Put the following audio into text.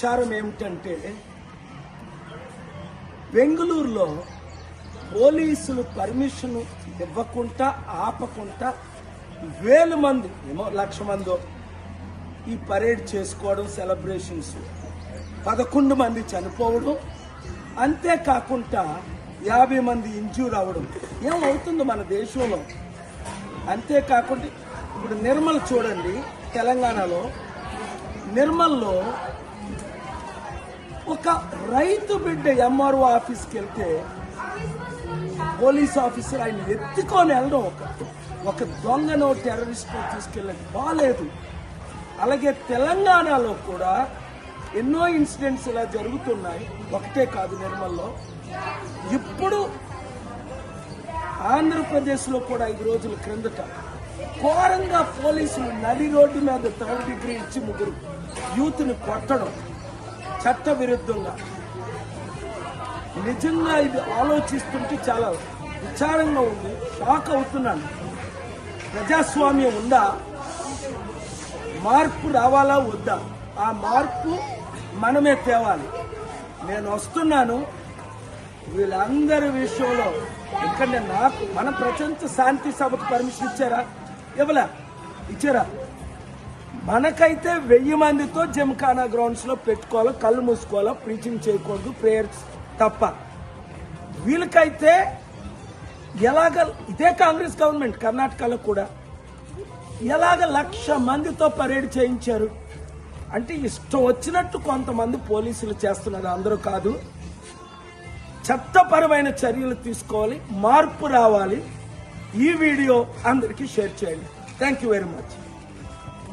విచారం ఏమిటంటే బెంగళూరులో పోలీసులు పర్మిషన్ ఇవ్వకుండా ఆపకుండా 1000 మంది ఏమో 1,00,000 మందో ఈ పరేడ్ చేసుకోవడం, సెలబ్రేషన్స్, 11 మంది చనిపోవడం, అంతేకాకుండా 50 మంది ఇంజ్యూర్ అవ్వడం ఏమవుతుంది మన దేశంలో. అంతేకాకుండా ఇప్పుడు నిర్మల్ చూడండి, తెలంగాణలో నిర్మల్లో ఒక రైతు బిడ్డ ఎంఆర్ఓ ఆఫీస్కి వెళ్తే పోలీస్ ఆఫీసర్ ఆయన ఎత్తుకొని వెళ్ళడం, ఒక దొంగను టెర్రరిస్ట్ను తీసుకెళ్ళడం బాగాలేదు. అలాగే తెలంగాణలో కూడా ఎన్నో ఇన్సిడెంట్స్ ఇలా జరుగుతున్నాయి, ఒకటే కాదు నిర్మల్లో. ఇప్పుడు ఆంధ్రప్రదేశ్లో కూడా 5 రోజుల క్రిందట ఘోరంగా పోలీసులు నడి రోడ్డు మీద 3rd డిగ్రీ ఇచ్చి 3 యూత్ని కొట్టడం చట్ట విరుద్ధంగా. నిజంగా ఇది ఆలోచిస్తుంటే చాలా విచారంగా ఉంది, షాక్ అవుతున్నాను. ప్రజాస్వామ్యం ఉందా? మార్పు రావాలా వద్దా? ఆ మార్పు మనమే తేవాలి. నేను వస్తున్నాను వీళ్ళందరి విషయంలో. ఎందుకంటే నాకు మన ప్రపంచ శాంతి సభకు పర్మిషన్ ఇచ్చారా? ఇచ్చారా? మనకైతే 1000 మందితో జిమ్ఖానా గ్రౌండ్స్ లో పెట్టుకోవాలా, కళ్ళు మూసుకోవాలా, ప్రీచింగ్ చేయకూడదు, ప్రేయర్స్ తప్ప. వీళ్ళకైతే ఎలాగ, ఇదే కాంగ్రెస్ గవర్నమెంట్ కర్ణాటకలో కూడా ఎలాగ 1,00,000 మందితో పరేడ్ చేయించారు అంటే ఇష్టం వచ్చినట్టు కొంతమంది పోలీసులు చేస్తున్నారు, అందరూ కాదు. చట్టపరమైన చర్యలు తీసుకోవాలి, మార్పు రావాలి. ఈ వీడియో అందరికీ షేర్ చేయండి. Thank you very much.